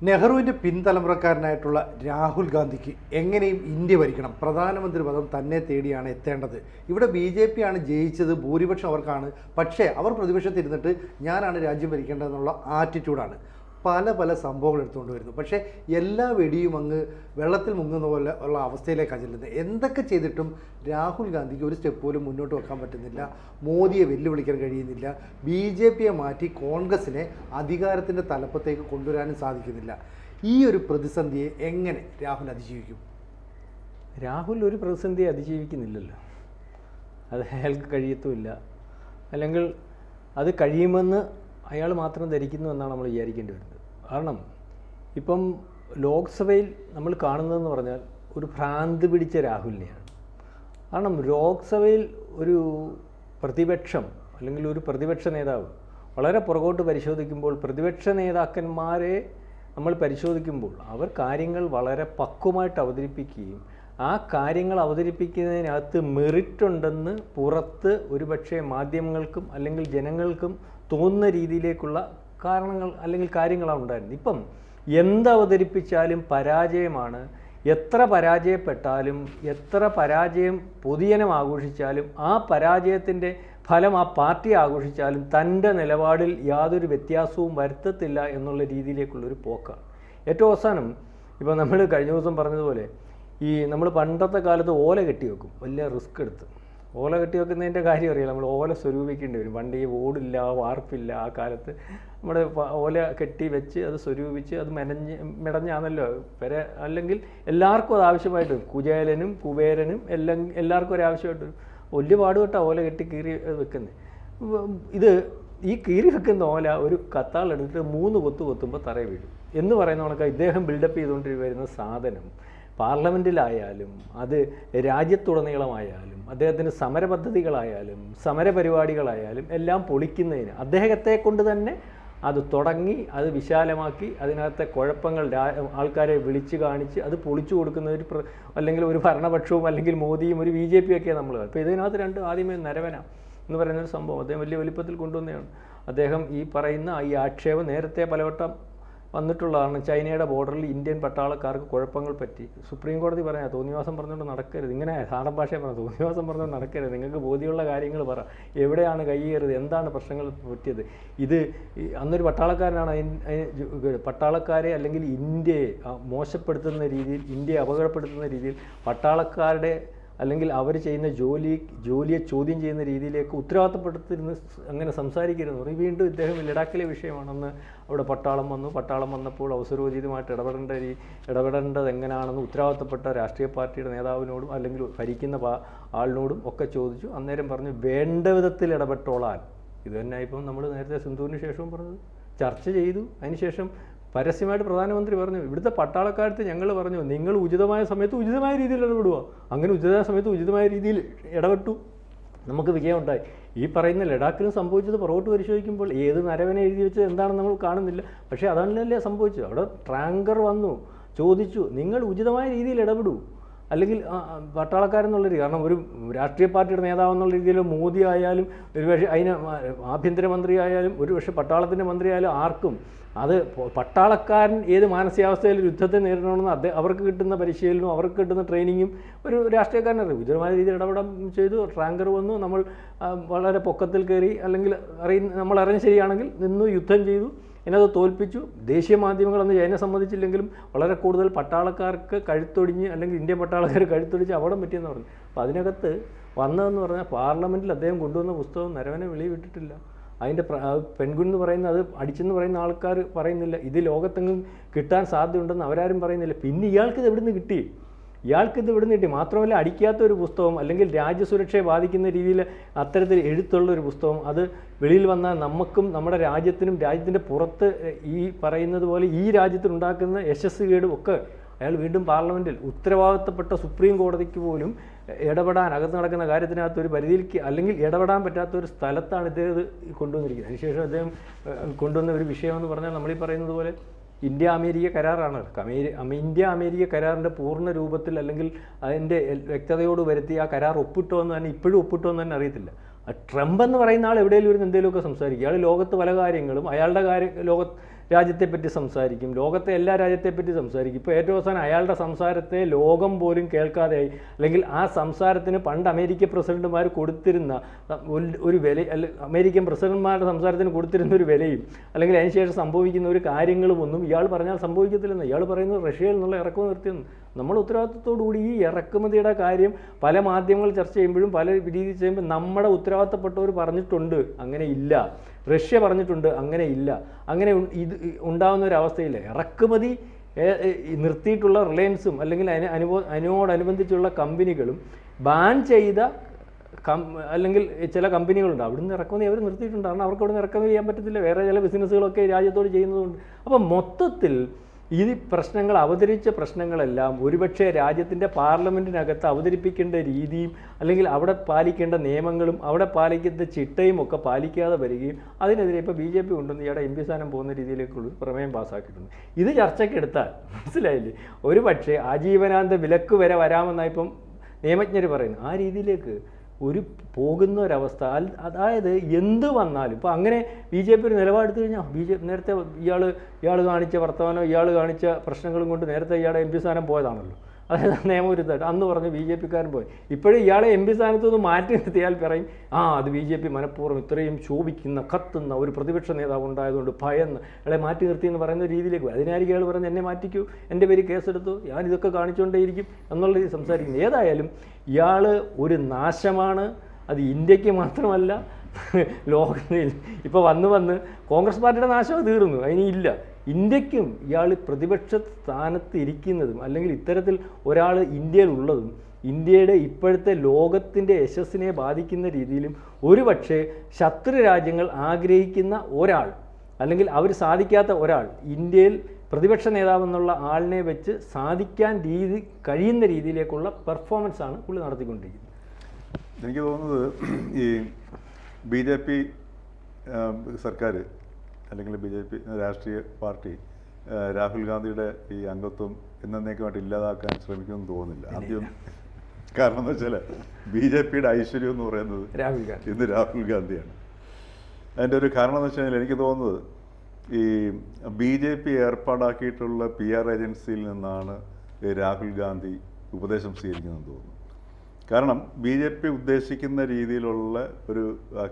നെഹ്റുവിൻ്റെ പിൻതലമുറക്കാരനായിട്ടുള്ള രാഹുൽ ഗാന്ധിക്ക് എങ്ങനെയും ഇന്ത്യ ഭരിക്കണം, പ്രധാനമന്ത്രി പദം തന്നെ തേടിയാണ് എത്തേണ്ടത്. ഇവിടെ BJP ആണ് ജയിച്ചത്, ഭൂരിപക്ഷം അവർക്കാണ്. പക്ഷേ അവർ പ്രതിപക്ഷത്തിരുന്നിട്ട് ഞാനാണ് രാജ്യം ഭരിക്കേണ്ടതെന്നുള്ള ആറ്റിറ്റ്യൂഡാണ്. പല സംഭവങ്ങൾ എടുത്തുകൊണ്ട് വരുന്നു. പക്ഷേ എല്ലാ വെടിയും അങ്ങ് വെള്ളത്തിൽ മുങ്ങുന്ന പോലെ ഉള്ള അവസ്ഥയിലേക്കാണ് ചെല്ലുന്നത്. എന്തൊക്കെ ചെയ്തിട്ടും രാഹുൽ ഗാന്ധിക്ക് ഒരു സ്റ്റെപ്പ് പോലും മുന്നോട്ട് വെക്കാൻ പറ്റുന്നില്ല. മോദിയെ വെല്ലുവിളിക്കാൻ കഴിയുന്നില്ല. BJPയെ മാറ്റി കോൺഗ്രസിനെ അധികാരത്തിൻ്റെ തലപ്പത്തേക്ക് കൊണ്ടുവരാനും സാധിക്കുന്നില്ല. ഈ ഒരു പ്രതിസന്ധിയെ എങ്ങനെ രാഹുൽ അതിജീവിക്കും? രാഹുൽ ഒരു പ്രതിസന്ധിയെ അതിജീവിക്കുന്നില്ലല്ലോ. അത് അയാൾക്ക് കഴിയത്തുമില്ല. അല്ലെങ്കിൽ അത് കഴിയുമെന്ന് അയാൾ മാത്രം ധരിക്കുന്നു എന്നാണ് നമ്മൾ വിചാരിക്കേണ്ടി വരുന്നത്. കാരണം ഇപ്പം ലോക്സഭയിൽ നമ്മൾ കാണുന്നതെന്ന് പറഞ്ഞാൽ ഒരു ഭ്രാന്ത് പിടിച്ച രാഹുലിനെയാണ്. കാരണം ലോക്സഭയിൽ ഒരു പ്രതിപക്ഷം അല്ലെങ്കിൽ ഒരു പ്രതിപക്ഷ നേതാവ് വളരെ പുറകോട്ട് പരിശോധിക്കുമ്പോൾ, പ്രതിപക്ഷ നേതാക്കന്മാരെ നമ്മൾ പരിശോധിക്കുമ്പോൾ അവർ കാര്യങ്ങൾ വളരെ പക്വമായിട്ട് അവതരിപ്പിക്കുകയും ആ കാര്യങ്ങൾ അവതരിപ്പിക്കുന്നതിനകത്ത് മെറിറ്റ് ഉണ്ടെന്ന് പുറത്ത് ഒരുപക്ഷെ മാധ്യമങ്ങൾക്കും അല്ലെങ്കിൽ ജനങ്ങൾക്കും തോന്നുന്ന രീതിയിലേക്കുള്ള കാരണങ്ങൾ അല്ലെങ്കിൽ കാര്യങ്ങളാണ് ഉണ്ടായിരുന്നത്. ഇപ്പം എന്തവതരിപ്പിച്ചാലും പരാജയമാണ്. എത്ര പരാജയപ്പെട്ടാലും, എത്ര പരാജയം പൊതുജനം ആഘോഷിച്ചാലും, ആ പരാജയത്തിൻ്റെ ഫലം ആ പാർട്ടി ആഘോഷിച്ചാലും തൻ്റെ നിലപാടിൽ യാതൊരു വ്യത്യാസവും വരുത്തത്തില്ല എന്നുള്ള രീതിയിലേക്കുള്ളൊരു പോക്കാണ്. ഏറ്റവും അവസാനം ഇപ്പോൾ നമ്മൾ കഴിഞ്ഞ ദിവസം പറഞ്ഞതുപോലെ നമ്മൾ പണ്ടത്തെ കാലത്ത് ഓല കെട്ടി വെക്കും, വലിയ റിസ്ക് എടുത്ത്. ഓല കെട്ടി വെക്കുന്നതിൻ്റെ കാര്യം അറിയാം. നമ്മൾ ഓല സ്വരൂപിക്കേണ്ടി വരും. പണ്ട് ഈ ഓടില്ല, വാർപ്പില്ല. ആ കാലത്ത് നമ്മുടെ ഓല കെട്ടി വെച്ച് അത് സ്വരൂപിച്ച് അത് മെടഞ്ഞാണല്ലോ പെര. അല്ലെങ്കിൽ എല്ലാവർക്കും അത് ആവശ്യമായിട്ട് വരും. കുചേലനും കുബേരനും എല്ലാവർക്കും ഒരാവശ്യമായിട്ട് വരും. വലിയ പാടുപെട്ടാണ് ഓല കെട്ടി കീറി വെക്കുന്നത്. ഈ കീറി വെക്കുന്ന ഓല ഒരു കത്താളെടുത്തിട്ട് 3 കൊത്ത് കൊത്തുമ്പോൾ തറയിൽ വീഴും എന്ന് പറയുന്ന കണക്ക് ഇദ്ദേഹം ബിൽഡപ്പ് ചെയ്തുകൊണ്ട് വരുന്ന സാധനം പാർലമെൻറ്റിലായാലും അത് രാജ്യത്തുടനീളമായാലും അദ്ദേഹത്തിൻ്റെ സമരപദ്ധതികളായാലും സമരപരിപാടികളായാലും എല്ലാം പൊളിക്കുന്നതിന് അദ്ദേഹത്തെ കൊണ്ട് തന്നെ അത് തുടങ്ങി അത് വിശാലമാക്കി അതിനകത്തെ കുഴപ്പങ്ങൾ ആൾക്കാരെ വിളിച്ചു കാണിച്ച് അത് പൊളിച്ചു കൊടുക്കുന്ന അല്ലെങ്കിൽ ഒരു ഭരണപക്ഷവും അല്ലെങ്കിൽ മോദിയും ഒരു BJP ഒക്കെ നമ്മൾ. ഇപ്പോൾ ഇതിനകത്ത് ആദ്യമേ നരവന എന്ന് പറയുന്നൊരു സംഭവം അദ്ദേഹം വലിയ വലിപ്പത്തിൽ കൊണ്ടുവന്നതാണ്. അദ്ദേഹം ഈ പറയുന്ന ഈ ആക്ഷേപം നേരത്തെ പലവട്ടം വന്നിട്ടുള്ളതാണ്. ചൈനയുടെ ബോർഡറിൽ ഇന്ത്യൻ പട്ടാളക്കാർക്ക് കുഴപ്പങ്ങൾ പറ്റി. സുപ്രീം കോടതി പറയാം തോന്നിവാസം പറഞ്ഞുകൊണ്ട് നടക്കരുത്. ഇങ്ങനെ സാധാരണ ഭാഷയെ പറഞ്ഞു തോന്നിവാസം പറഞ്ഞുകൊണ്ട് നടക്കരുത്. നിങ്ങൾക്ക് ബോധ്യമുള്ള കാര്യങ്ങൾ പറ. എവിടെയാണ് കയ്യേറിയത്, എന്താണ് പ്രശ്നങ്ങൾ പറ്റിയത്? ഇത് അന്നൊരു പട്ടാളക്കാരനാണ് പട്ടാളക്കാരെ അല്ലെങ്കിൽ ഇന്ത്യയെ മോശപ്പെടുത്തുന്ന രീതിയിൽ, ഇന്ത്യയെ അപകടപ്പെടുത്തുന്ന രീതിയിൽ പട്ടാളക്കാരുടെ അല്ലെങ്കിൽ അവർ ചെയ്യുന്ന ജോലിയെ ചോദ്യം ചെയ്യുന്ന രീതിയിലേക്ക് ഉത്തരവാദിത്തപ്പെടുത്തിരുന്ന് അങ്ങനെ സംസാരിക്കരുത്. വീണ്ടും ഇദ്ദേഹം ലഡാക്കിലെ വിഷയമാണെന്ന് അവിടെ പട്ടാളം വന്നപ്പോൾ അവസരോചിതമായിട്ട് ഇടപെടേണ്ടത് എങ്ങനെയാണെന്ന് ഉത്തരവാദിത്തപ്പെട്ട രാഷ്ട്രീയ പാർട്ടിയുടെ നേതാവിനോടും അല്ലെങ്കിൽ ഭരിക്കുന്ന ആളിനോടും ഒക്കെ ചോദിച്ചു. അന്നേരം പറഞ്ഞു വേണ്ട വിധത്തിൽ ഇടപെട്ടോളാൻ. ഇത് തന്നെ ഇപ്പം നമ്മൾ നേരത്തെ സിന്ധുവിന് ശേഷവും പറഞ്ഞത് ചർച്ച ചെയ്തു. അതിനുശേഷം പരസ്യമായിട്ട് പ്രധാനമന്ത്രി പറഞ്ഞു ഇവിടുത്തെ പട്ടാളക്കാരത്ത് ഞങ്ങൾ പറഞ്ഞു നിങ്ങൾ ഉചിതമായ സമയത്ത് ഉചിതമായ രീതിയിൽ ഇടപെടുക. അങ്ങനെ ഉചിതമായ സമയത്ത് ഉചിതമായ രീതിയിൽ ഇടപെട്ടു, നമുക്ക് വിജയമുണ്ടായി. ഈ പറയുന്ന ലഡാക്കിന് സംഭവിച്ചത് പുറകോട്ട് പരിശോധിക്കുമ്പോൾ ഏത് നരവനെ എഴുതി വെച്ചത് എന്താണെന്ന് നമ്മൾ കാണുന്നില്ല. പക്ഷേ അതാണല്ലേ സംഭവിച്ചത്. അവിടെ ട്രാങ്കർ വന്നു ചോദിച്ചു നിങ്ങൾ ഉചിതമായ രീതിയിൽ ഇടപെടൂ, അല്ലെങ്കിൽ പട്ടാളക്കാരെന്നുള്ളൊരു കാരണം ഒരു രാഷ്ട്രീയ പാർട്ടിയുടെ നേതാവെന്നുള്ള രീതിയിൽ മോദി ആയാലും ഒരുപക്ഷെ അതിന് ആഭ്യന്തരമന്ത്രി ആയാലും ഒരുപക്ഷെ പട്ടാളത്തിൻ്റെ മന്ത്രി ആയാലും ആർക്കും അത് പട്ടാളക്കാരൻ ഏത് മാനസികാവസ്ഥയിൽ യുദ്ധത്തെ നേരിടണമെന്ന് അവർക്ക് കിട്ടുന്ന പരിശീലനവും അവർക്ക് കിട്ടുന്ന ട്രെയിനിങ്ങും ഒരു രാഷ്ട്രീയക്കാരനറിയും. ഉചിതമായ രീതിയിൽ ഇടപെടാൻ ചെയ്തു. ട്രാങ്കർ വന്നു, നമ്മൾ വളരെ പൊക്കത്തിൽ കയറി അല്ലെങ്കിൽ നമ്മൾ അറിഞ്ഞ ശരിയാണെങ്കിൽ നിന്നു, യുദ്ധം ചെയ്തു, എന്നത് തോൽപ്പിച്ചു. ദേശീയ മാധ്യമങ്ങൾ അന്ന് ചൈന സമ്മതിച്ചില്ലെങ്കിലും വളരെ കൂടുതൽ പട്ടാളക്കാർക്ക് കഴുത്തൊടിഞ്ഞ് അല്ലെങ്കിൽ ഇന്ത്യൻ പട്ടാളക്കാർ കഴുത്തൊടിച്ച് അപകടം പറ്റിയെന്ന് പറഞ്ഞു. അപ്പോൾ അതിനകത്ത് വന്നതെന്ന് പറഞ്ഞാൽ പാർലമെൻറ്റിൽ അദ്ദേഹം കൊണ്ടുവന്ന പുസ്തകം നരവനെ വെളിവിട്ടിട്ടില്ല. അതിൻ്റെ പെൻഗുൻ എന്ന് പറയുന്ന അത് അടിച്ചെന്ന് പറയുന്ന ആൾക്കാർ പറയുന്നില്ല. ഇത് ലോകത്തെങ്ങും കിട്ടാൻ സാധ്യതയുണ്ടെന്ന് അവരാരും പറയുന്നില്ല. പിന്നെ ഇയാൾക്കിത് എവിടെ നിന്ന് കിട്ടി? മാത്രമല്ല അടിക്കാത്ത ഒരു പുസ്തകം അല്ലെങ്കിൽ രാജ്യസുരക്ഷയെ ബാധിക്കുന്ന രീതിയിൽ അത്തരത്തിൽ എഴുത്തുള്ള ഒരു പുസ്തകം അത് വെളിയിൽ വന്നാൽ നമുക്കും നമ്മുടെ രാജ്യത്തിനും രാജ്യത്തിൻ്റെ പുറത്ത് ഈ പറയുന്നത് പോലെ ഈ രാജ്യത്തിനുണ്ടാക്കുന്ന യശസ് കേടും ഒക്കെ അയാൾ വീണ്ടും പാർലമെൻറ്റിൽ ഉത്തരവാദിത്തപ്പെട്ട സുപ്രീം കോടതിക്ക് പോലും ഇടപെടാൻ അകത്ത് നടക്കുന്ന കാര്യത്തിനകത്ത് ഒരു പരിധിയിലേക്ക് അല്ലെങ്കിൽ ഇടപെടാൻ പറ്റാത്ത ഒരു സ്ഥലത്താണ് ഇദ്ദേഹം കൊണ്ടുവന്നിരിക്കുന്നത്. അതിനുശേഷം അദ്ദേഹം കൊണ്ടുവന്ന ഒരു വിഷയമെന്ന് പറഞ്ഞാൽ നമ്മളീ പറയുന്നത് പോലെ ഇന്ത്യ അമേരിക്ക കരാറാണ്. ഇന്ത്യ അമേരിക്ക കരാറിൻ്റെ പൂർണ്ണ രൂപത്തിൽ അല്ലെങ്കിൽ അതിൻ്റെ വ്യക്തതയോട് വരുത്തി ആ കരാർ ഒപ്പിട്ടോ എന്ന് തന്നെ ഇപ്പോഴും ഒപ്പിട്ടോ എന്ന് തന്നെ അറിയത്തില്ല. ട്രംപ് എന്ന് പറയുന്ന ആൾ എവിടെയെങ്കിലും ഇരുന്ന് എന്തെങ്കിലുമൊക്കെ സംസാരിക്കും. അയാൾ ലോകത്ത് പല കാര്യങ്ങളും അയാളുടെ രാജ്യത്തെപ്പറ്റി സംസാരിക്കും, ലോകത്തെ എല്ലാ രാജ്യത്തെപ്പറ്റി സംസാരിക്കും. ഇപ്പോൾ ഏറ്റവും അവസാനം അയാളുടെ സംസാരത്തെ ലോകം പോലും കേൾക്കാതെയായി. അല്ലെങ്കിൽ ആ സംസാരത്തിന് പണ്ട് അമേരിക്കൻ പ്രസിഡന്റുമാർ കൊടുത്തിരുന്ന ഒരു വില, അമേരിക്കൻ പ്രസിഡന്റുമാരുടെ സംസാരത്തിന് കൊടുത്തിരുന്ന ഒരു വിലയും അല്ലെങ്കിൽ അതിനുശേഷം സംഭവിക്കുന്ന ഒരു കാര്യങ്ങളും ഒന്നും ഇയാൾ പറഞ്ഞാൽ സംഭവിക്കത്തില്ലെന്ന്. ഇയാൾ പറയുന്നത് റഷ്യയിൽ നിന്നുള്ള ഇറക്കുമതി നിർത്തിയെന്ന്. നമ്മൾ ഉത്തരവാദിത്തത്തോടുകൂടി ഈ ഇറക്കുമതിയുടെ കാര്യം പല മാധ്യമങ്ങൾ ചർച്ച ചെയ്യുമ്പോഴും പല രീതിയിൽ ചെയ്യുമ്പോൾ നമ്മുടെ ഉത്തരവാദിത്തപ്പെട്ടവർ പറഞ്ഞിട്ടുണ്ട് അങ്ങനെ ഇല്ല, റഷ്യ പറഞ്ഞിട്ടുണ്ട് അങ്ങനെ ഇല്ല, അങ്ങനെ ഇത് ഉണ്ടാകുന്ന ഒരു അവസ്ഥയില്ല. ഇറക്കുമതി നിർത്തിയിട്ടുള്ള റിലയൻസും അല്ലെങ്കിൽ അതിനോടനുബന്ധിച്ചുള്ള കമ്പനികളും ബാൻ ചെയ്ത അല്ലെങ്കിൽ ചില കമ്പനികളുണ്ട്, അവിടുന്ന് ഇറക്കുമതി അവർ നിർത്തിയിട്ടുണ്ട്. കാരണം അവർക്ക് അവിടെ നിന്ന് ഇറക്കുമതി ചെയ്യാൻ പറ്റത്തില്ല, വേറെ ചില ബിസിനസ്സുകളൊക്കെ രാജ്യത്തോട് ചെയ്യുന്നതുകൊണ്ട്. അപ്പം മൊത്തത്തിൽ ഈ പ്രശ്നങ്ങൾ അവതരിച്ച പ്രശ്നങ്ങളെല്ലാം ഒരുപക്ഷെ രാജ്യത്തിൻ്റെ പാർലമെൻറ്റിനകത്ത് അവതരിപ്പിക്കേണ്ട രീതിയും അല്ലെങ്കിൽ അവിടെ പാലിക്കേണ്ട നിയമങ്ങളും അവിടെ പാലിക്കുന്ന ചിട്ടയും ഒക്കെ പാലിക്കാതെ വരികയും അതിനെതിരെ ഇപ്പോൾ BJP കൊണ്ടുവന്ന് ഇയാളുടെ MP സ്ഥാനം പോകുന്ന രീതിയിലേക്കുള്ള പ്രമേയം പാസ്സാക്കിയിട്ടുണ്ട്. ഇത് ചർച്ചയ്ക്കെടുത്താൽ മനസ്സിലായില്ലേ, ഒരുപക്ഷെ ആജീവനാന്ത വിലക്ക് വരെ വരാമെന്നാണ് ഇപ്പം നിയമജ്ഞർ പറയുന്നത്. ആ രീതിയിലേക്ക് ഒരു പോകുന്ന ഒരവസ്ഥ. അതായത് എന്ത് വന്നാലും ഇപ്പോൾ അങ്ങനെ BJP ഒരു നിലപാടെടുത്തു കഴിഞ്ഞാൽ നേരത്തെ ഇയാൾ കാണിച്ച വർത്തമാനം, ഇയാൾ കാണിച്ച പ്രശ്നങ്ങളും കൊണ്ട് നേരത്തെ ഇയാളുടെ MP സ്ഥാനം പോയതാണല്ലോ. അതായത് നിയമവിരുദ്ധമായിട്ട് അന്ന് പറഞ്ഞ് BJP-ക്കാരൻ പോയി. ഇപ്പോഴും ഇയാളെ MP സ്ഥാനത്തു നിന്ന് മാറ്റി നിർത്തിയാൽ പറയും അത് BJP മനഃപൂർവ്വം ഇത്രയും ശോഭിക്കുന്ന കത്തുന്ന ഒരു പ്രതിപക്ഷ നേതാവ് ഉണ്ടായതുകൊണ്ട് ഭയന്ന് ഇയാളെ മാറ്റി നിർത്തി എന്ന് പറയുന്ന രീതിയിലേക്ക് പോയി. അതിനായിരിക്കും ഇയാൾ പറഞ്ഞ് എന്നെ മാറ്റിക്കൂ, എൻ്റെ പേര് കേസെടുത്തു, ഞാനിതൊക്കെ കാണിച്ചുകൊണ്ടേയിരിക്കും എന്നുള്ള രീതി സംസാരിക്കുന്നത്. ഏതായാലും ഇയാൾ ഒരു നാശമാണ്. അത് ഇന്ത്യക്ക് മാത്രമല്ല, ലോകത്തിൽ ഇപ്പോൾ വന്ന് കോൺഗ്രസ് പാർട്ടിയുടെ നാശം തീർന്നു, അതിനില്ല. ഇന്ത്യക്കും ഇയാൾ പ്രതിപക്ഷ സ്ഥാനത്ത് ഇരിക്കുന്നതും അല്ലെങ്കിൽ ഇത്തരത്തിൽ ഒരാൾ ഇന്ത്യയിൽ ഉള്ളതും ഇന്ത്യയുടെ ഇപ്പോഴത്തെ ലോകത്തിൻ്റെ യശസ്സിനെ ബാധിക്കുന്ന രീതിയിലും ഒരുപക്ഷെ ശത്രു രാജ്യങ്ങൾ ആഗ്രഹിക്കുന്ന ഒരാൾ അല്ലെങ്കിൽ അവർ സാധിക്കാത്ത ഒരാൾ ഇന്ത്യയിൽ പ്രതിപക്ഷ നേതാവെന്നുള്ള ആളിനെ വെച്ച് സാധിക്കാൻ കഴിയുന്ന രീതിയിലേക്കുള്ള പെർഫോമൻസാണ് പുള്ളി നടത്തിക്കൊണ്ടിരിക്കുന്നത്. എനിക്ക് തോന്നുന്നത് ഈ BJP സർക്കാർ അല്ലെങ്കിൽ BJP രാഷ്ട്രീയ പാർട്ടി രാഹുൽ ഗാന്ധിയുടെ ഈ അംഗത്വം എന്നേക്കുമായിട്ട് ഇല്ലാതാക്കാൻ ശ്രമിക്കുമെന്ന് തോന്നുന്നില്ല. ആദ്യം കാരണം എന്ന് വെച്ചാൽ BJP-യുടെ ഐശ്വര്യം എന്ന് പറയുന്നത് ഇന്ന് രാഹുൽ ഗാന്ധിയാണ്. അതിൻ്റെ ഒരു കാരണം എന്ന് വെച്ച് കഴിഞ്ഞാൽ എനിക്ക് തോന്നുന്നത് ഈ BJP ഏർപ്പാടാക്കിയിട്ടുള്ള PR ഏജൻസിയിൽ നിന്നാണ് രാഹുൽ ഗാന്ധി ഉപദേശം സ്വീകരിക്കുന്നതെന്ന് തോന്നുന്നു. കാരണം BJP ഉദ്ദേശിക്കുന്ന രീതിയിലുള്ള ഒരു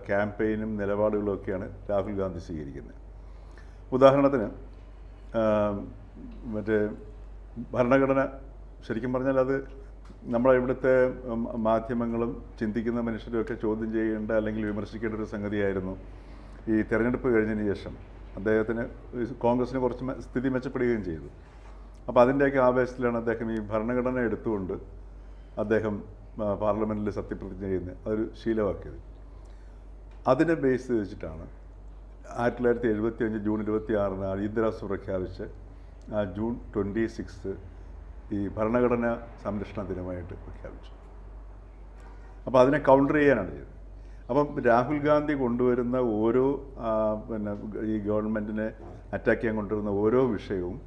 ക്യാമ്പയിനും നിലപാടുകളും ഒക്കെയാണ് രാഹുൽ ഗാന്ധി സ്വീകരിക്കുന്നത്. ഉദാഹരണത്തിന് മറ്റേ ഭരണഘടന ശരിക്കും പറഞ്ഞാൽ അത് നമ്മളെ ഇവിടുത്തെ മാധ്യമങ്ങളും ചിന്തിക്കുന്ന മനുഷ്യരുമൊക്കെ ചോദ്യം ചെയ്യേണ്ട അല്ലെങ്കിൽ വിമർശിക്കേണ്ട ഒരു സംഗതിയായിരുന്നു. ഈ തെരഞ്ഞെടുപ്പ് കഴിഞ്ഞതിന് ശേഷം അദ്ദേഹത്തിന് കോൺഗ്രസ്സിന് കുറച്ച് സ്ഥിതി മെച്ചപ്പെടുകയും ചെയ്തു. അപ്പോൾ അതിൻ്റെയൊക്കെ ആവേശത്തിലാണ് അദ്ദേഹം ഈ ഭരണഘടന എടുത്തുകൊണ്ട് അദ്ദേഹം പാർലമെൻറ്റിൽ സത്യപ്രതിജ്ഞ ചെയ്യുന്നത്, അതൊരു ശീലമാക്കിയത്. അതിനെ ബേസ് വെച്ചിട്ടാണ് 1975 ജൂൺ 26 അടിയന്തരാവസ്ഥ പ്രഖ്യാപിച്ച് ജൂൺ 26 ഈ ഭരണഘടനാ സംരക്ഷണ ദിനമായിട്ട് പ്രഖ്യാപിച്ചു. അപ്പോൾ അതിനെ കൗണ്ടർ ചെയ്യാനാണ് ചെയ്തത്. അപ്പം രാഹുൽ ഗാന്ധി കൊണ്ടുവരുന്ന ഓരോ ഈ ഗവൺമെൻറ്റിനെ അറ്റാക്ക് ചെയ്യാൻ കൊണ്ടുവരുന്ന ഓരോ വിഷയവും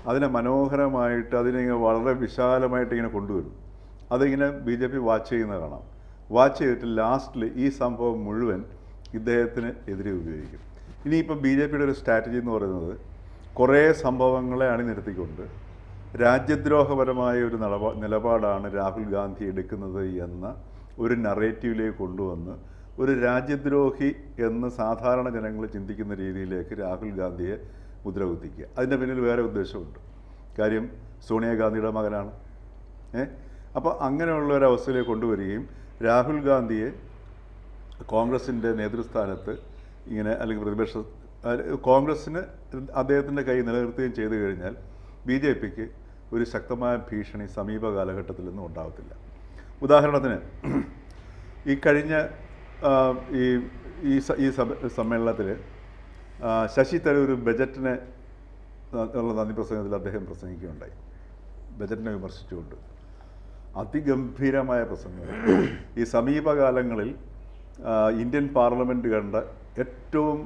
അതിനെ മനോഹരമായിട്ട് അതിനെ വളരെ വിശാലമായിട്ട് ഇങ്ങനെ കൊണ്ടുവരും. അതിങ്ങനെ BJP വാച്ച് ചെയ്യുന്നത് കാണാം. വാച്ച് ചെയ്തിട്ട് ലാസ്റ്റിൽ ഈ സംഭവം മുഴുവൻ ഇദ്ദേഹത്തിന് എതിരെ ഉപയോഗിക്കും. ഇനിയിപ്പോൾ BJP-യുടെ ഒരു സ്ട്രാറ്റജി എന്ന് പറയുന്നത് കുറേ സംഭവങ്ങളെ അണിനിരത്തിക്കൊണ്ട് രാജ്യദ്രോഹപരമായ ഒരു നിലപാടാണ് രാഹുൽ ഗാന്ധി എടുക്കുന്നത് എന്ന ഒരു നറേറ്റീവിലേക്ക് കൊണ്ടുവന്ന് ഒരു രാജ്യദ്രോഹി എന്ന് സാധാരണ ജനങ്ങൾ ചിന്തിക്കുന്ന രീതിയിലേക്ക് രാഹുൽ ഗാന്ധിയെ മുദ്രകുത്തിക്കുക. അതിൻ്റെ പിന്നിൽ വേറെ ഉദ്ദേശമുണ്ട്. കാര്യം സോണിയാഗാന്ധിയുടെ മകനാണ്. അപ്പോൾ അങ്ങനെയുള്ള ഒരവസ്ഥയിലേക്ക് കൊണ്ടുവരികയും രാഹുൽ ഗാന്ധിയെ കോൺഗ്രസിൻ്റെ നേതൃസ്ഥാനത്ത് ഇങ്ങനെ അല്ലെങ്കിൽ കോൺഗ്രസ്സിന് അദ്ദേഹത്തിൻ്റെ കൈ നിലനിർത്തുകയും ചെയ്തു കഴിഞ്ഞാൽ BJP-ക്ക് ഒരു ശക്തമായ ഭീഷണി സമീപ കാലഘട്ടത്തിലൊന്നും ഉണ്ടാകത്തില്ല. ഉദാഹരണത്തിന് ഈ കഴിഞ്ഞ ഈ സമ്മേളനത്തിൽ ശശി തരൂർ ബജറ്റിനെ ഉള്ള നന്ദി പ്രസംഗത്തിൽ അദ്ദേഹം പ്രസംഗിക്കുകയുണ്ടായി. ബജറ്റിനെ വിമർശിച്ചുകൊണ്ട് അതിഗംഭീരമായ പ്രസംഗങ്ങൾ. ഈ സമീപകാലങ്ങളിൽ ഇന്ത്യൻ പാർലമെൻറ്റ് കണ്ട ഏറ്റവും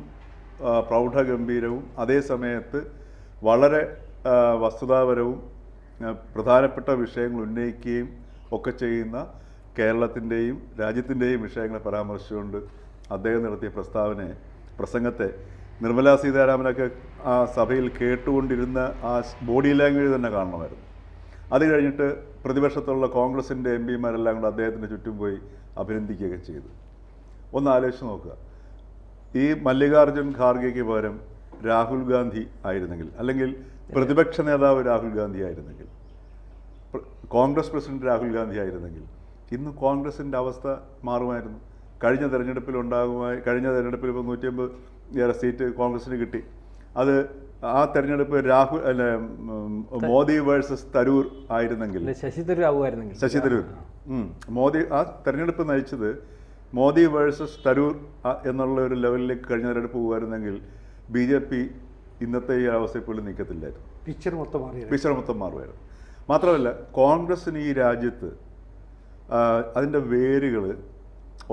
പ്രൗഢഗംഭീരവും അതേ സമയത്ത് വളരെ വസ്തുതാപരവും പ്രധാനപ്പെട്ട വിഷയങ്ങൾ ഉന്നയിക്കുകയും ഒക്കെ ചെയ്യുന്ന കേരളത്തിൻ്റെയും രാജ്യത്തിൻ്റെയും വിഷയങ്ങളെ പരാമർശിച്ചുകൊണ്ട് അദ്ദേഹം നടത്തിയ പ്രസംഗത്തെ നിർമ്മലാ സീതാരാമനൊക്കെ ആ സഭയിൽ കേട്ടുകൊണ്ടിരുന്ന ആ ബോഡി ലാംഗ്വേജ് തന്നെ കാണണമായിരുന്നു. അത് കഴിഞ്ഞിട്ട് പ്രതിപക്ഷത്തുള്ള കോൺഗ്രസിൻ്റെ എം പിമാരെല്ലാം കൂടെ അദ്ദേഹത്തിന് ചുറ്റും പോയി അഭിനന്ദിക്കുകയൊക്കെ ചെയ്തു. ഒന്ന് ആലോചിച്ച് നോക്കുക, ഈ മല്ലികാർജുൻ ഖാർഗെക്ക് പകരം രാഹുൽ ഗാന്ധി ആയിരുന്നെങ്കിൽ, അല്ലെങ്കിൽ പ്രതിപക്ഷ നേതാവ് രാഹുൽ ഗാന്ധി ആയിരുന്നെങ്കിൽ, കോൺഗ്രസ് പ്രസിഡന്റ് രാഹുൽ ഗാന്ധി ആയിരുന്നെങ്കിൽ ഇന്ന് കോൺഗ്രസിൻ്റെ അവസ്ഥ മാറുമായിരുന്നു. കഴിഞ്ഞ തെരഞ്ഞെടുപ്പിൽ ഇപ്പോൾ 150 സീറ്റ് കോൺഗ്രസിന് കിട്ടി. അത് ആ തെരഞ്ഞെടുപ്പ് മോദി വേഴ്സസ് തരൂർ ആയിരുന്നെങ്കിൽ, ശശി തരൂർ ആവുമായിരുന്നെങ്കിൽ, ശശി തരൂർ മോദി ആ തെരഞ്ഞെടുപ്പ് നയിച്ചത് മോദി വേഴ്സസ് തരൂർ എന്നുള്ള ഒരു ലെവലിലേക്ക് കഴിഞ്ഞ തെരഞ്ഞെടുപ്പ് പോകുമായിരുന്നെങ്കിൽ BJP ഇന്നത്തെ ഈ അവസ്ഥയിൽ പോലും നിൽക്കത്തില്ലായിരുന്നു. പിക്ചർ മൊത്തം മാറുമായിരുന്നു. മാത്രമല്ല, കോൺഗ്രസ്സിന് ഈ രാജ്യത്ത് അതിൻ്റെ വേരുകൾ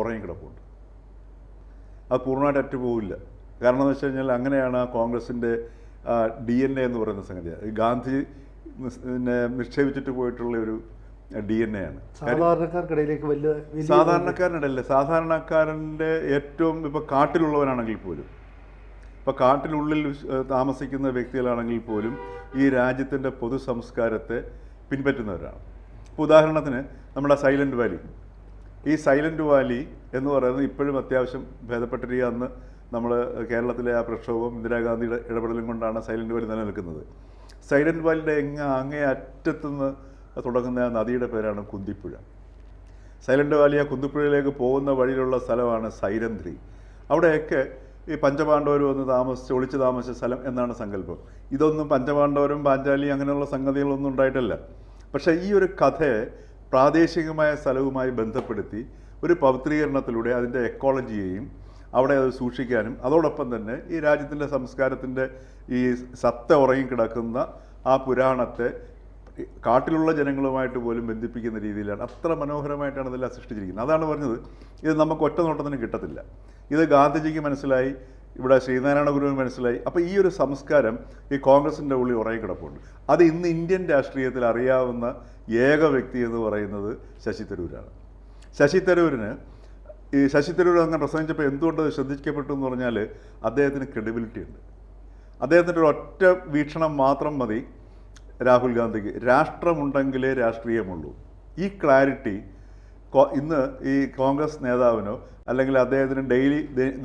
ഉറങ്ങിക്കിടപ്പുണ്ട്. അത് പൂർണ്ണമായിട്ട് അറ്റുപോവില്ല. കാരണം എന്ന് വെച്ച് കഴിഞ്ഞാൽ അങ്ങനെയാണ് ആ കോൺഗ്രസിൻ്റെ DNA എന്ന് പറയുന്ന സംഗതി. ഗാന്ധി നിക്ഷേപിച്ചിട്ട് പോയിട്ടുള്ള ഒരു DNA ആണ്. സാധാരണക്കാരനിടയില്ല, സാധാരണക്കാരൻ്റെ ഏറ്റവും ഇപ്പോൾ കാട്ടിലുള്ളവനാണെങ്കിൽ പോലും, ഇപ്പോൾ കാട്ടിനുള്ളിൽ താമസിക്കുന്ന വ്യക്തികളാണെങ്കിൽ പോലും ഈ രാജ്യത്തിൻ്റെ പൊതു സംസ്കാരത്തെ പിൻപറ്റുന്നവരാണ്. ഇപ്പോൾ ഉദാഹരണത്തിന് നമ്മുടെ സൈലൻറ്റ് വാലി, ഈ സൈലൻറ്റ് വാലി എന്ന് പറയുന്നത് ഇപ്പോഴും അത്യാവശ്യം ഭേദപ്പെട്ടിരിക്കുക. അന്ന് നമ്മൾ കേരളത്തിലെ ആ പ്രക്ഷോഭം ഇന്ദിരാഗാന്ധിയുടെ ഇടപെടലും കൊണ്ടാണ് സൈലൻറ്റ് വാലി നിലനിൽക്കുന്നത്. സൈലൻറ്റ് വാലിയുടെ അങ്ങേ അറ്റത്തുനിന്ന് തുടങ്ങുന്ന ആ നദിയുടെ പേരാണ് കുന്തിപ്പുഴ. സൈലൻറ്റ് വാലി ആ കുന്തിപ്പുഴയിലേക്ക് പോകുന്ന വഴിയിലുള്ള സ്ഥലമാണ് സൈരന്ധ്രി. അവിടെയൊക്കെ ഈ പഞ്ചപാണ്ഡവരും ഒന്ന് ഒളിച്ച് താമസിച്ച സ്ഥലം എന്നാണ് സങ്കല്പം. ഇതൊന്നും പഞ്ചപാണ്ഡവരും പാഞ്ചാലി അങ്ങനെയുള്ള സംഗതികളൊന്നും ഉണ്ടായിട്ടല്ല. പക്ഷേ ഈ ഒരു കഥയെ പ്രാദേശികമായ സ്ഥലവുമായി ബന്ധപ്പെടുത്തി ഒരു പവിത്രീകരണത്തിലൂടെ അതിൻ്റെ എക്കോളജിയെയും അവിടെ അത് സൂക്ഷിക്കാനും അതോടൊപ്പം തന്നെ ഈ രാജ്യത്തിൻ്റെ സംസ്കാരത്തിൻ്റെ ഈ സത്ത ഉറങ്ങിക്കിടക്കുന്ന ആ പുരാണത്തെ കാട്ടിലുള്ള ജനങ്ങളുമായിട്ട് പോലും ബന്ധിപ്പിക്കുന്ന രീതിയിലാണ്. അത്ര മനോഹരമായിട്ടാണ് ഇതെല്ലാം സൃഷ്ടിച്ചിരിക്കുന്നത്. അതാണ് പറഞ്ഞത്, ഇത് നമുക്ക് ഒറ്റ നോട്ടത്തിന് കിട്ടത്തില്ല. ഇത് ഗാന്ധിജിക്ക് മനസ്സിലായി, ഇവിടെ ശ്രീനാരായണ ഗുരുവിന് മനസ്സിലായി. അപ്പോൾ ഈ ഒരു സംസ്കാരം ഈ കോൺഗ്രസിൻ്റെ ഉള്ളിൽ ഉറങ്ങിക്കിടപ്പുണ്ട്. അത് ഇന്ന് ഇന്ത്യൻ രാഷ്ട്രീയത്തിൽ അറിയാവുന്ന ഏക വ്യക്തി എന്ന് പറയുന്നത് ശശി തരൂരാണ്. ശശി തരൂർ അങ്ങനെ പ്രസംഗിച്ചപ്പോൾ എന്തുകൊണ്ട് ശ്രദ്ധിക്കപ്പെട്ടു എന്ന് പറഞ്ഞാൽ അദ്ദേഹത്തിന് ക്രെഡിബിലിറ്റി ഉണ്ട്. അദ്ദേഹത്തിൻ്റെ ഒരു ഒറ്റ വീക്ഷണം മാത്രം മതി രാഹുൽ ഗാന്ധിക്ക്. രാഷ്ട്രമുണ്ടെങ്കിലേ രാഷ്ട്രീയമുള്ളൂ. ഈ ക്ലാരിറ്റി ഇന്ന് ഈ കോൺഗ്രസ് നേതാവിനോ അല്ലെങ്കിൽ അദ്ദേഹത്തിന്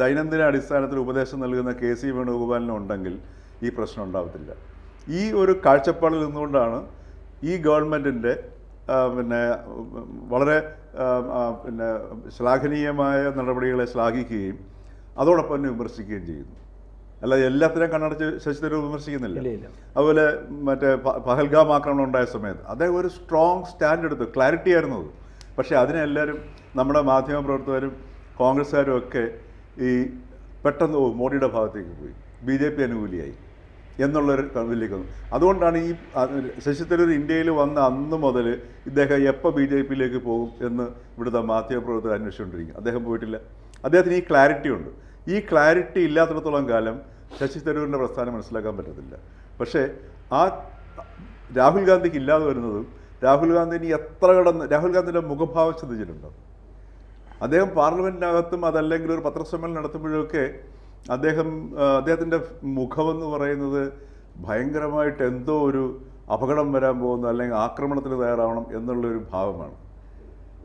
ദൈനംദിന അടിസ്ഥാനത്തിൽ ഉപദേശം നൽകുന്ന KC വേണുഗോപാലിനോ ഉണ്ടെങ്കിൽ ഈ പ്രശ്നം ഉണ്ടാകത്തില്ല. ഈ ഒരു കാഴ്ചപ്പാടിൽ നിന്നുകൊണ്ടാണ് ഈ ഗവൺമെൻറ്റിൻ്റെ വളരെ ശ്ലാഘനീയമായ നടപടികളെ ശ്ലാഘിക്കുകയും അതോടൊപ്പം തന്നെ വിമർശിക്കുകയും ചെയ്യുന്നു. അല്ല, എല്ലാത്തിനെയും കണ്ണടച്ച് ശശി തരൂർ വിമർശിക്കുന്നില്ല. അതുപോലെ പഹൽഗാം ആക്രമണം ഉണ്ടായ സമയത്ത് അദ്ദേഹം ഒരു സ്ട്രോങ് സ്റ്റാൻഡ് എടുത്തു, ക്ലാരിറ്റി ആയിരുന്നു അത്. പക്ഷേ അതിനെല്ലാവരും നമ്മുടെ മാധ്യമപ്രവർത്തകരും കോൺഗ്രസ്സുകാരും ഒക്കെ ഈ പെട്ടെന്ന് മോഡിയുടെ ഭാഗത്തേക്ക് പോയി, BJP അനുകൂലിയായി എന്നുള്ളൊരു ഇതിലേക്ക് വന്നു. അതുകൊണ്ടാണ് ഈ ശശി തരൂർ ഇന്ത്യയിൽ വന്ന അന്ന് മുതൽ ഇദ്ദേഹം എപ്പോൾ BJPയിലേക്ക് പോകും എന്ന് ഇവിടുത്തെ മാധ്യമപ്രവർത്തകർ അന്വേഷിച്ചുകൊണ്ടിരിക്കും. അദ്ദേഹം പോയിട്ടില്ല. അദ്ദേഹത്തിന് ഈ ക്ലാരിറ്റി ഉണ്ട്. ഈ ക്ലാരിറ്റി ഇല്ലാത്തിടത്തോളം കാലം ശശി തരൂരിൻ്റെ പ്രസ്ഥാനം മനസ്സിലാക്കാൻ പറ്റത്തില്ല. പക്ഷേ ആ രാഹുൽ ഗാന്ധിക്ക് ഇല്ലാതെ വരുന്നതും രാഹുൽ ഗാന്ധിയുടെ മുഖഭാവം ശ്രദ്ധിച്ചിട്ടുണ്ടോ? അദ്ദേഹം പാർലമെൻറ്റിനകത്തും അതല്ലെങ്കിൽ ഒരു പത്രസമ്മേളനം നടത്തുമ്പോഴൊക്കെ അദ്ദേഹത്തിൻ്റെ മുഖമെന്ന് പറയുന്നത് ഭയങ്കരമായിട്ട് എന്തോ ഒരു അപകടം വരാൻ പോകുന്നു അല്ലെങ്കിൽ ആക്രമണത്തിന് തയ്യാറാവണം എന്നുള്ളൊരു ഭാവമാണ്.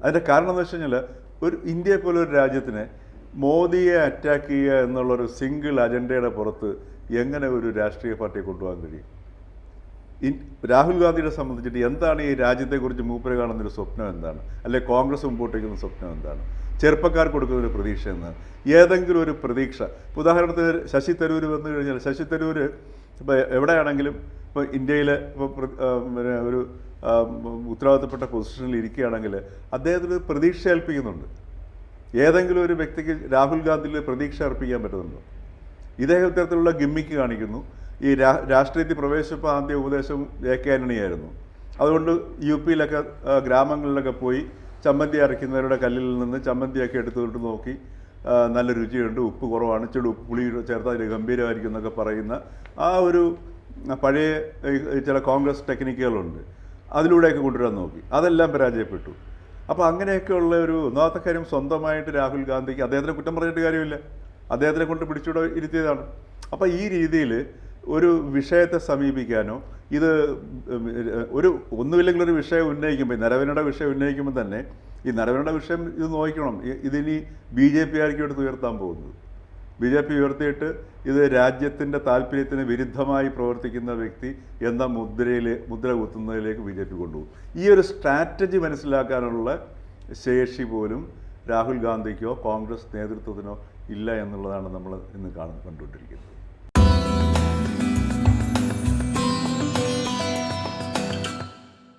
അതിൻ്റെ കാരണം എന്ന് വെച്ച് കഴിഞ്ഞാൽ ഇന്ത്യയെ പോലെ ഒരു രാജ്യത്തിനെ മോദിയെ അറ്റാക്ക് ചെയ്യുക എന്നുള്ളൊരു സിംഗിൾ അജണ്ടയുടെ പുറത്ത് എങ്ങനെ ഒരു രാഷ്ട്രീയ പാർട്ടിയെ കൊണ്ടുപോകാൻ കഴിയും? രാഹുൽ ഗാന്ധിയെ സംബന്ധിച്ചിട്ട് എന്താണ് ഈ രാജ്യത്തെക്കുറിച്ച് മൂപ്പര് കാണുന്നൊരു സ്വപ്നം എന്താണ്? അല്ലെങ്കിൽ കോൺഗ്രസ് മുമ്പോട്ട് വയ്ക്കുന്ന സ്വപ്നം എന്താണ്? ചെറുപ്പക്കാർക്ക് കൊടുക്കുന്നൊരു പ്രതീക്ഷ എന്താണ്? ഏതെങ്കിലും ഒരു പ്രതീക്ഷ. ഉദാഹരണത്തിന് ശശി തരൂർ വന്നു കഴിഞ്ഞാൽ, ശശി തരൂർ ഇപ്പോൾ എവിടെയാണെങ്കിലും, ഇപ്പോൾ ഇന്ത്യയിലെ ഒരു ഉത്തരവാദിത്തപ്പെട്ട പൊസിഷനിൽ ഇരിക്കുകയാണെങ്കിൽ അദ്ദേഹത്തിന് പ്രതീക്ഷ ഏൽപ്പിക്കുന്നുണ്ട്. ഏതെങ്കിലും ഒരു വ്യക്തിക്ക് രാഹുൽ ഗാന്ധിയിൽ പ്രതീക്ഷ അർപ്പിക്കാൻ പറ്റുന്നുണ്ടോ? ഇതേതരത്തിലുള്ള ഗിമ്മിക്ക് കാണിക്കുന്നു. ഈ രാഷ്ട്രീയത്തിൽ പ്രവേശിച്ചപ്പോൾ ആദ്യ ഉപദേശം AK ആന്റണിയായിരുന്നു. അതുകൊണ്ട് UPയിലൊക്കെ ഗ്രാമങ്ങളിലൊക്കെ പോയി ചമ്മന്തി അരയ്ക്കുന്നവരുടെ കല്ലിൽ നിന്ന് ചമ്മന്തിയൊക്കെ എടുത്തുകൊണ്ട് നോക്കി, നല്ല രുചിയുണ്ട്, ഉപ്പ് കുറവാണ്, ഇച്ചിരി പുളി ചേർത്താൽ അതിൽ ഗംഭീരമായിരിക്കും എന്നൊക്കെ പറയുന്ന ആ ഒരു പഴയ ചില കോൺഗ്രസ് ടെക്നിക്കുകളുണ്ട്. അതിലൂടെയൊക്കെ കൊണ്ടുവരാൻ നോക്കി, അതെല്ലാം പരാജയപ്പെട്ടു. അപ്പോൾ അങ്ങനെയൊക്കെയുള്ള ഒരു ഒന്നാമത്തെ കാര്യം, സ്വന്തമായിട്ട് രാഹുൽ ഗാന്ധിക്ക് അദ്ദേഹത്തിനെ കുറ്റം പറഞ്ഞിട്ട് കാര്യമില്ല, അദ്ദേഹത്തിനെ കൊണ്ട് പിടിച്ചുകൂടെ ഇരുത്തിയതാണ്. അപ്പോൾ ഈ രീതിയിൽ ഒരു വിഷയത്തെ സമീപിക്കാനോ ഇത് ഒന്നുമില്ലെങ്കിൽ ഒരു വിഷയം ഉന്നയിക്കുമ്പോൾ നരവനയുടെ വിഷയം ഉന്നയിക്കുമ്പോൾ തന്നെ ഈ നരവനയുടെ വിഷയം ഇത് നോക്കണം, ഇതിനി BJP ആയിരിക്കും എടുത്ത് ഉയർത്താൻ പോകുന്നത്. BJP ഉയർത്തിയിട്ട് ഇത് രാജ്യത്തിൻ്റെ താല്പര്യത്തിന് വിരുദ്ധമായി പ്രവർത്തിക്കുന്ന വ്യക്തി എന്ന മുദ്ര കുത്തുന്നതിലേക്ക് BJP കൊണ്ടുപോകും. ഈ ഒരു സ്ട്രാറ്റജി മനസ്സിലാക്കാനുള്ള ശേഷി പോലും രാഹുൽ ഗാന്ധിക്കോ കോൺഗ്രസ് നേതൃത്വത്തിനോ ഇല്ല എന്നുള്ളതാണ് നമ്മൾ ഇന്ന് കണ്ടുകൊണ്ടിരിക്കുന്നത്.